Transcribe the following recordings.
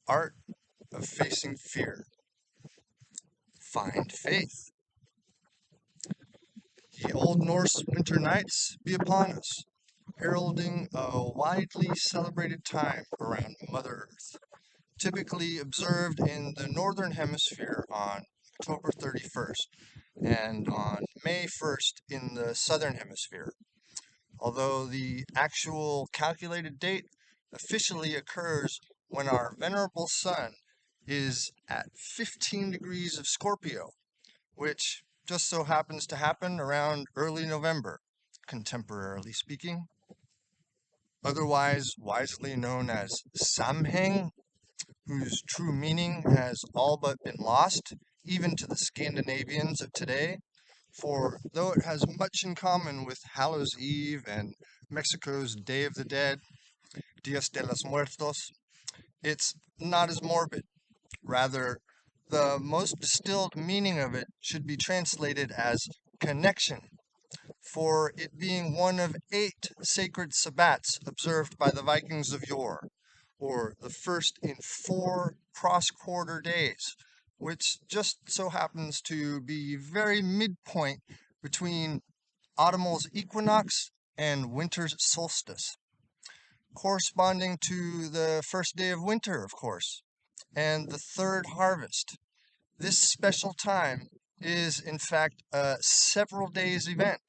art of facing fear. Find faith. The Old Norse winter nights be upon us, heralding a widely celebrated time around Mother Earth, typically observed in the Northern Hemisphere on October 31st and on May 1st in the Southern Hemisphere, although the actual calculated date officially occurs when our venerable sun is at 15 degrees of Scorpio, which just so happens to happen around early November, contemporarily speaking, otherwise wisely known as Samheng, whose true meaning has all but been lost, even to the Scandinavians of today. For though it has much in common with Hallows Eve and Mexico's Day of the Dead, Dias de los Muertos, it's not as morbid. Rather, the most distilled meaning of it should be translated as connection, for it being one of 8 sacred sabbats observed by the Vikings of yore, or the first in 4 cross-quarter days, which just so happens to be very midpoint between autumnal's equinox and winter's solstice, corresponding to the first day of winter, of course, and the third harvest. This special time is, in fact, a several days event,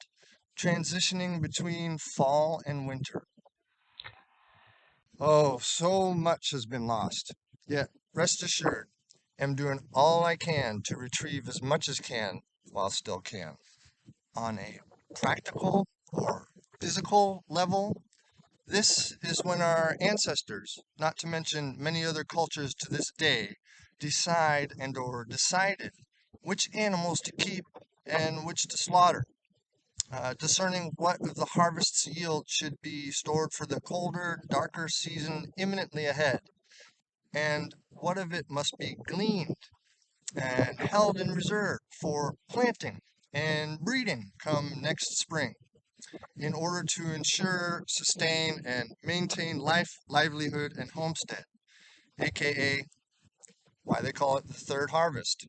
transitioning between fall and winter. Oh, so much has been lost. Yet, rest assured, I'm doing all I can to retrieve as much as can while still can. On a practical or physical level, this is when our ancestors, not to mention many other cultures to this day, decide and or decided which animals to keep and which to slaughter, discerning what of the harvest's yield should be stored for the colder, darker season imminently ahead, and what of it must be gleaned and held in reserve for planting and breeding come next spring in order to ensure, sustain, and maintain life, livelihood, and homestead, aka why they call it the third harvest.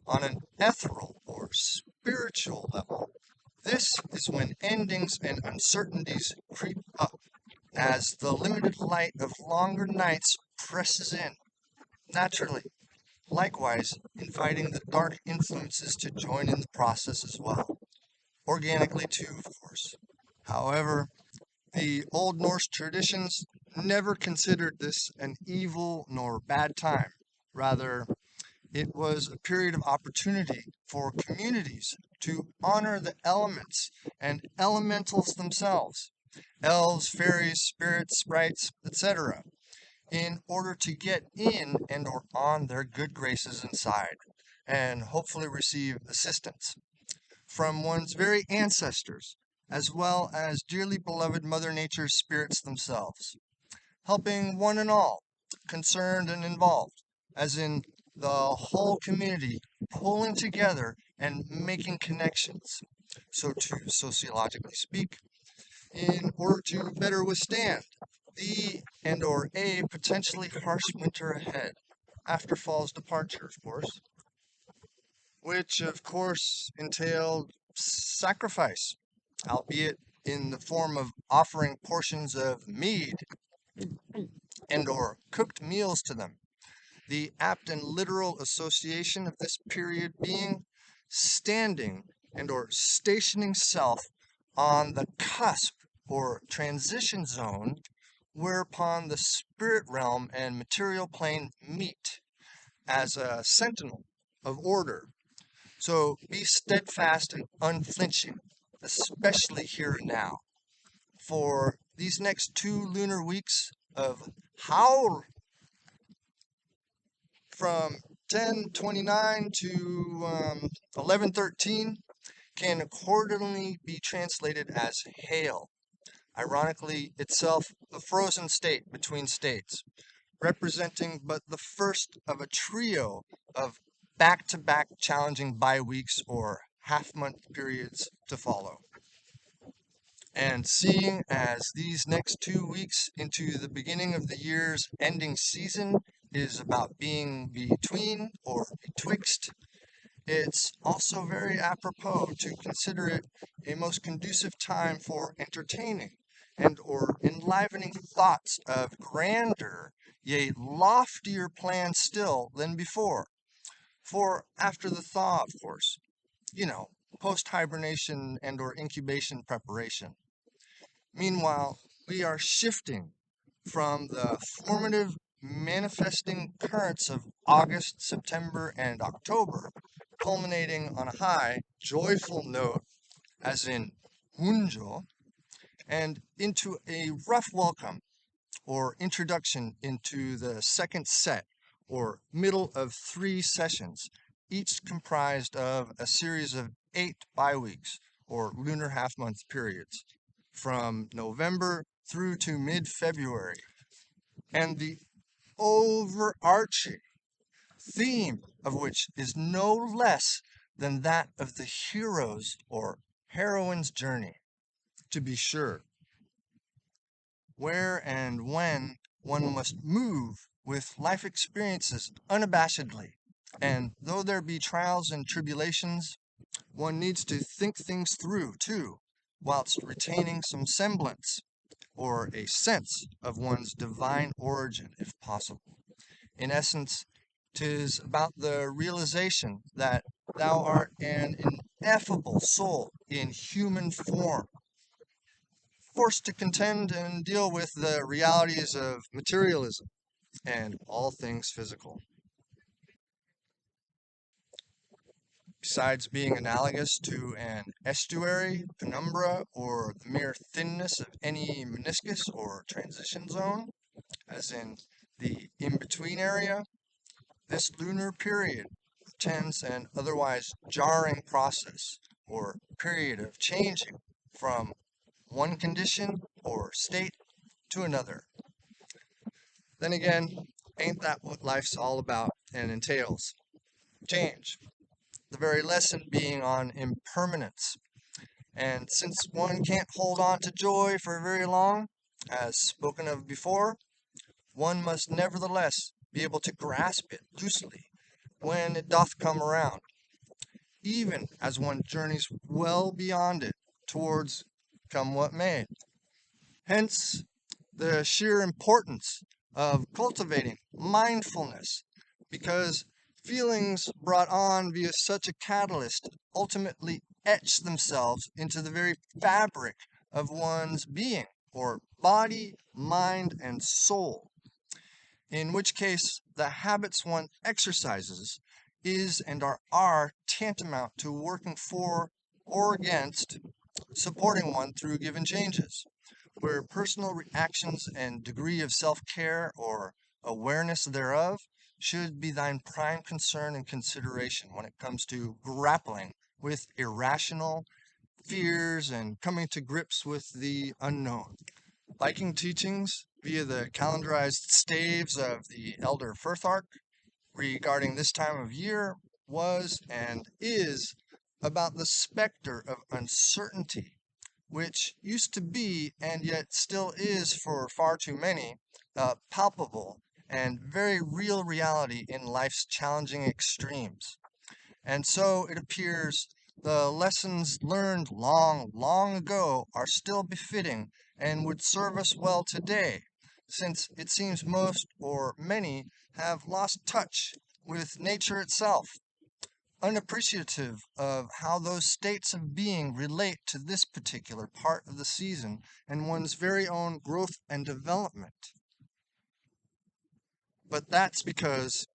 On an ethereal or spiritual level, this is when endings and uncertainties creep up as the limited light of longer nights presses in, naturally, likewise inviting the dark influences to join in the process as well, organically too, of course. However, the Old Norse traditions never considered this an evil nor bad time. Rather, it was a period of opportunity for communities to honor the elements and elementals themselves, elves, fairies, spirits, sprites, etc., in order to get in and or on their good graces inside and hopefully receive assistance from one's very ancestors, as well as dearly beloved Mother Nature's spirits themselves, helping one and all, concerned and involved, as in the whole community pulling together and making connections, so to sociologically speak, in order to better withstand the and or a potentially harsh winter ahead, after fall's departure, of course, which of course entailed sacrifice, albeit in the form of offering portions of mead and or cooked meals to them. The apt and literal association of this period being standing and or stationing self on the cusp or transition zone whereupon the spirit realm and material plane meet as a sentinel of order. So be steadfast and unflinching, especially here and now, for these next 2 lunar weeks of HAGL from 1029 to 1113 can accordingly be translated as hail, ironically itself a frozen state between states, representing but the first of a trio of back-to-back challenging bye-weeks or half-month periods to follow. And seeing as these next 2 weeks into the beginning of the year's ending season is about being between or betwixt, it's also very apropos to consider it a most conducive time for entertaining and or enlivening thoughts of grander, yea, loftier plans still than before. For after the thaw, of course, you know, post-hibernation and or incubation preparation. Meanwhile, we are shifting from the formative manifesting currents of August, September, and October, culminating on a high, joyful note, as in Hunjo, and into a rough welcome or introduction into the second set or middle of 3 sessions, each comprised of a series of 8 bi-weeks or lunar half-month periods from November through to mid-February. And the overarching theme of which is no less than that of the hero's or heroine's journey. To be sure, where and when one must move with life experiences unabashedly. And though there be trials and tribulations, one needs to think things through too, whilst retaining some semblance or a sense of one's divine origin, if possible. In essence, 'tis about the realization that thou art an ineffable soul in human form, forced to contend and deal with the realities of materialism and all things physical. Besides being analogous to an estuary, penumbra, or the mere thinness of any meniscus or transition zone, as in the in-between area, this lunar period portends an otherwise jarring process or period of changing from one condition or state to another. Then again, ain't that what life's all about and entails? Change. The very lesson being on impermanence. And since one can't hold on to joy for very long, as spoken of before, one must nevertheless be able to grasp it loosely when it doth come around, even as one journeys well beyond it towards come what may. Hence, the sheer importance of cultivating mindfulness, because feelings brought on via such a catalyst ultimately etch themselves into the very fabric of one's being, or body, mind, and soul, in which case the habits one exercises is and are tantamount to working for or against supporting one through given changes, where personal reactions and degree of self-care or awareness thereof should be thine prime concern and consideration when it comes to grappling with irrational fears and coming to grips with the unknown. Viking teachings via the calendarized staves of the elder Firthark regarding this time of year was and is about the specter of uncertainty, which used to be and yet still is for far too many palpable and very real reality in life's challenging extremes. And so it appears the lessons learned long, long ago are still befitting and would serve us well today, since it seems most or many have lost touch with nature itself, unappreciative of how those states of being relate to this particular part of the season and one's very own growth and development. But that's because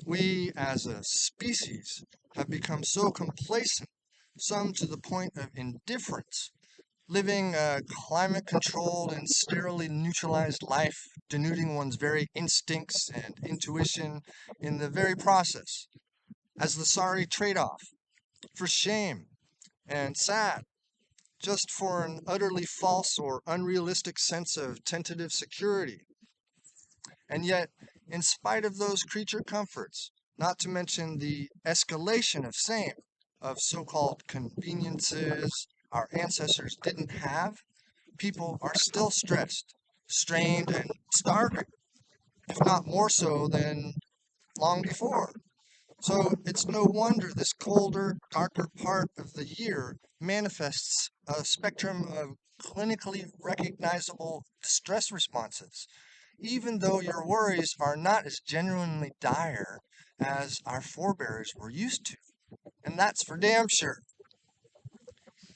we as a species have become so complacent, some to the point of indifference, living a climate controlled and sterilely neutralized life, denuding one's very instincts and intuition in the very process, as the sorry trade off for shame and sad, just for an utterly false or unrealistic sense of tentative security. And yet, in spite of those creature comforts, not to mention the escalation of same, of so-called conveniences our ancestors didn't have, people are still stressed, strained, and starving. if not more so than long before. So it's no wonder this colder, darker part of the year manifests a spectrum of clinically recognizable stress responses, even though your worries are not as genuinely dire as our forebears were used to. And that's for damn sure.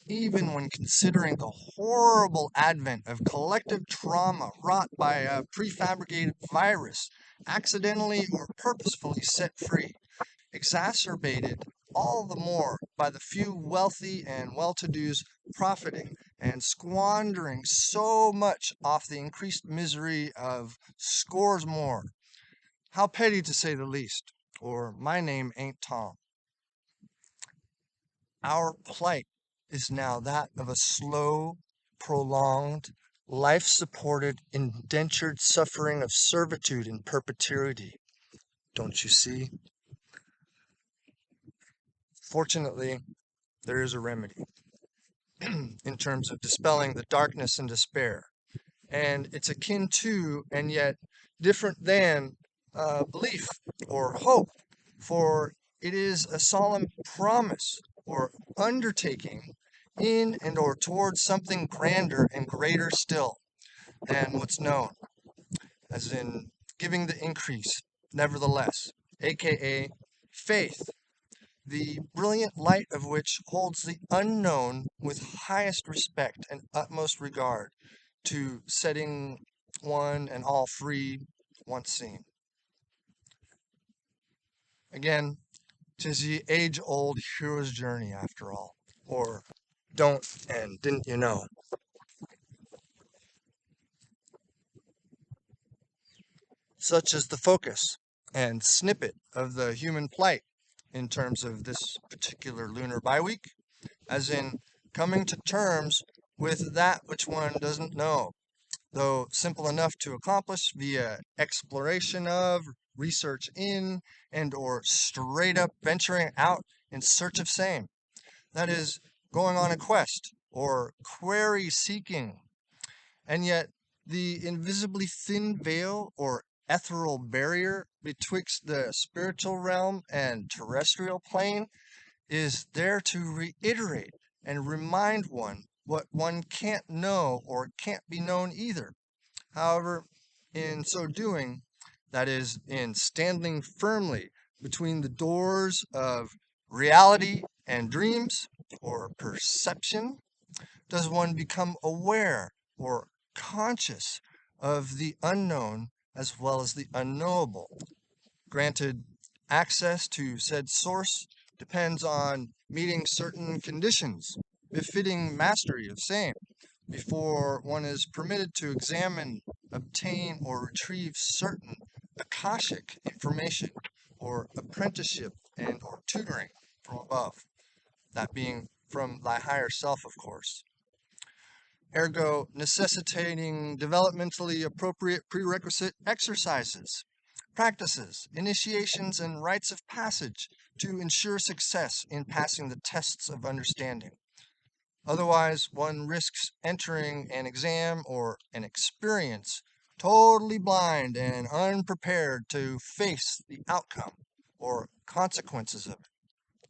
Even when considering the horrible advent of collective trauma wrought by a prefabricated virus, accidentally or purposefully set free, exacerbated all the more by the few wealthy and well-to-dos profiting and squandering so much off the increased misery of scores more. How petty to say the least, or my name ain't Tom. Our plight is now that of a slow, prolonged, life-supported, indentured suffering of servitude in perpetuity. Don't you see? Fortunately, there is a remedy in terms of dispelling the darkness and despair. And it's akin to, and yet different than, belief or hope, for it is a solemn promise or undertaking in and or towards something grander and greater still than what's known, as in giving the increase, nevertheless, aka faith, the brilliant light of which holds the unknown with highest respect and utmost regard, to setting one and all free once seen. Again, 'tis the age-old hero's journey after all. Or don't and didn't you know? Such is the focus and snippet of the human plight in terms of this particular lunar bye-week, as in coming to terms with that which one doesn't know, though simple enough to accomplish via exploration of, research in, and or straight up venturing out in search of same. That is, going on a quest or query seeking. And yet, the invisibly thin veil or ethereal barrier betwixt the spiritual realm and terrestrial plane is there to reiterate and remind one what one can't know or can't be known either. However, in so doing, that is, in standing firmly between the doors of reality and dreams or perception, does one become aware or conscious of the unknown as well as the unknowable. Granted, access to said source depends on meeting certain conditions befitting mastery of same before one is permitted to examine, obtain, or retrieve certain Akashic information or apprenticeship and or tutoring from above, that being from thy higher self, of course. Ergo, necessitating developmentally appropriate prerequisite exercises, practices, initiations, and rites of passage to ensure success in passing the tests of understanding. Otherwise, one risks entering an exam or an experience totally blind and unprepared to face the outcome or consequences of it.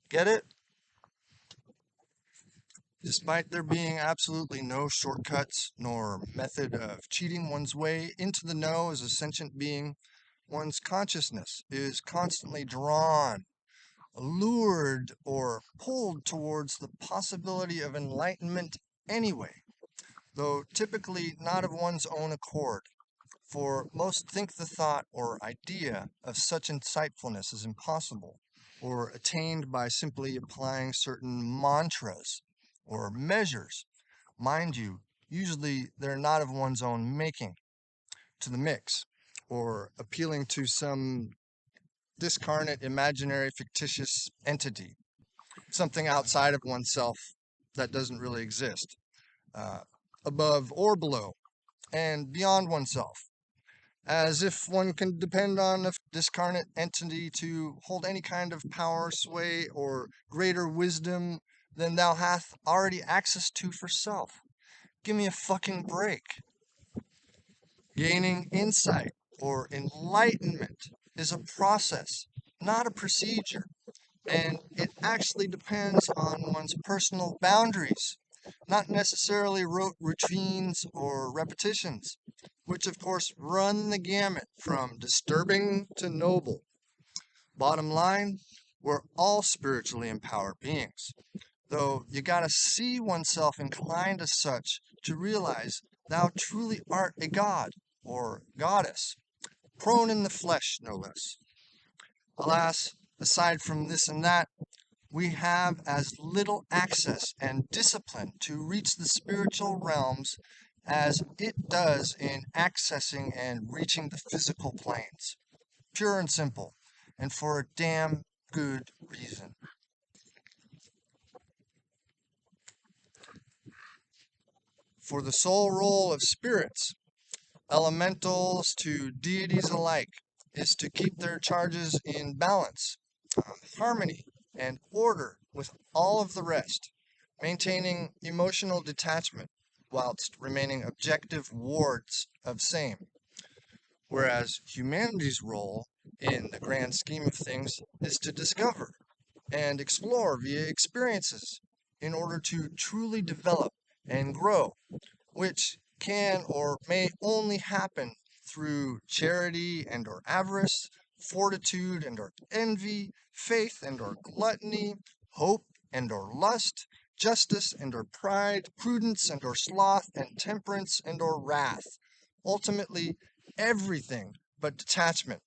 Get it? Despite there being absolutely no shortcuts nor method of cheating one's way into the know as a sentient being, one's consciousness is constantly drawn, lured, or pulled towards the possibility of enlightenment anyway, though typically not of one's own accord, for most think the thought or idea of such insightfulness is impossible, or attained by simply applying certain mantras or measures. Mind you, usually they're not of one's own making, to the mix, or appealing to some discarnate, imaginary, fictitious entity, something outside of oneself that doesn't really exist, uh, above or below, and beyond oneself, as if one can depend on a discarnate entity to hold any kind of power, sway, or greater wisdom than thou hath already access to for self. Give me a fucking break. Gaining insight or enlightenment is a process, not a procedure. And it actually depends on one's personal boundaries, not necessarily rote routines or repetitions, which of course run the gamut from disturbing to noble. Bottom line, we're all spiritually empowered beings, though you gotta see oneself inclined as such to realize thou truly art a god or goddess, prone in the flesh, no less. Alas, aside from this and that, we have as little access and discipline to reach the spiritual realms as it does in accessing and reaching the physical planes. Pure and simple, and for a damn good reason. For the sole role of spirits, elementals to deities alike, is to keep their charges in balance, harmony, and order with all of the rest, maintaining emotional detachment whilst remaining objective wards of same. Whereas humanity's role, in the grand scheme of things, is to discover and explore via experiences in order to truly develop and grow, which can or may only happen through charity and or avarice, fortitude and or envy, faith and or gluttony, hope and or lust, justice and or pride, prudence and or sloth, and temperance and or wrath. Ultimately, everything but detachment,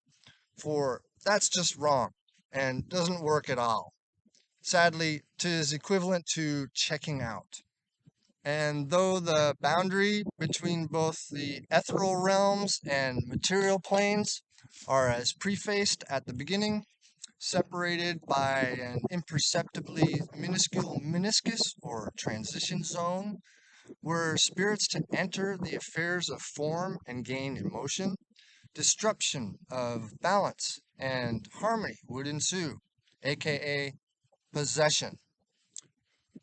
for that's just wrong and doesn't work at all. Sadly, 'tis equivalent to checking out. And though the boundary between both the ethereal realms and material planes are as prefaced at the beginning, separated by an imperceptibly minuscule meniscus or transition zone, were spirits to enter the affairs of form and gain emotion, disruption of balance and harmony would ensue, aka possession.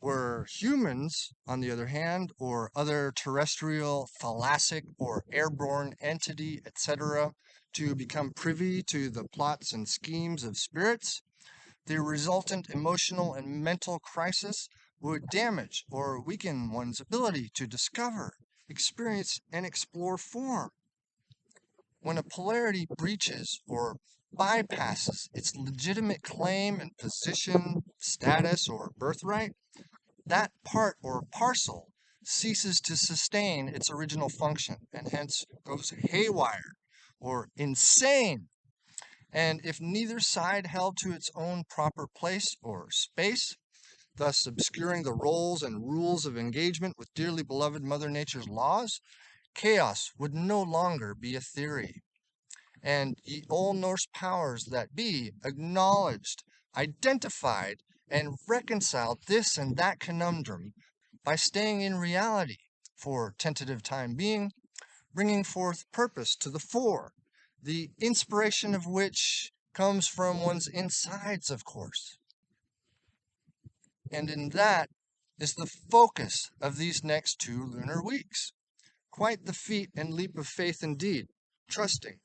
Were humans, on the other hand, or other terrestrial, thalassic, or airborne entity, etc., to become privy to the plots and schemes of spirits, the resultant emotional and mental crisis would damage or weaken one's ability to discover, experience, and explore form. When a polarity breaches or bypasses its legitimate claim and position, status, or birthright, that part or parcel ceases to sustain its original function and hence goes haywire or insane. And if neither side held to its own proper place or space, thus obscuring the roles and rules of engagement with dearly beloved Mother Nature's laws, chaos would no longer be a theory. And ye old Norse powers that be acknowledged, identified, and reconciled this and that conundrum by staying in reality for tentative time being, bringing forth purpose to the fore, the inspiration of which comes from one's insides, of course. And in that is the focus of these next 2 lunar weeks. Quite the feat and leap of faith indeed, trusting,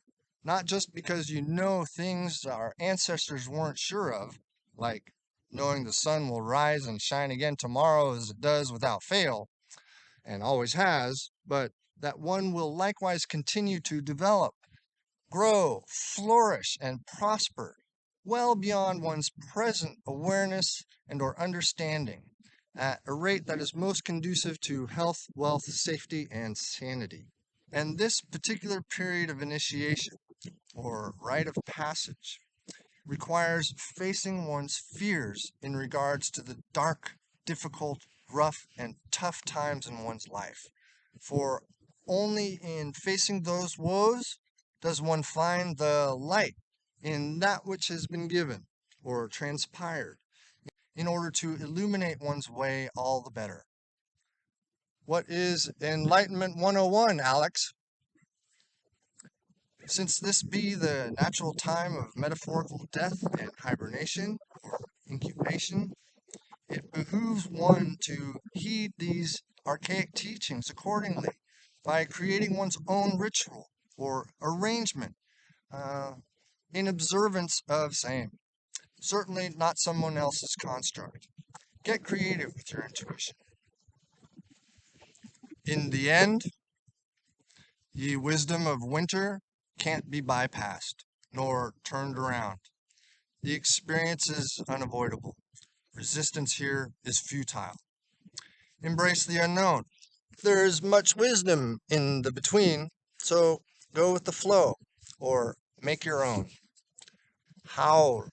not just because you know things our ancestors weren't sure of, like knowing the sun will rise and shine again tomorrow as it does without fail, and always has, but that one will likewise continue to develop, grow, flourish, and prosper well beyond one's present awareness and or understanding at a rate that is most conducive to health, wealth, safety, and sanity. And this particular period of initiation, or rite of passage, requires facing one's fears in regards to the dark, difficult, rough, and tough times in one's life. For only in facing those woes does one find the light in that which has been given or transpired in order to illuminate one's way all the better. What is Enlightenment 101, Alex? Since this be the natural time of metaphorical death and hibernation or incubation, it behooves one to heed these archaic teachings accordingly by creating one's own ritual or arrangement in observance of same. Certainly not someone else's construct. Get creative with your intuition. In the end, the wisdom of winter can't be bypassed nor turned around. The experience is unavoidable. Resistance here is futile. Embrace the unknown. There is much wisdom in the between, so go with the flow or make your own. Howl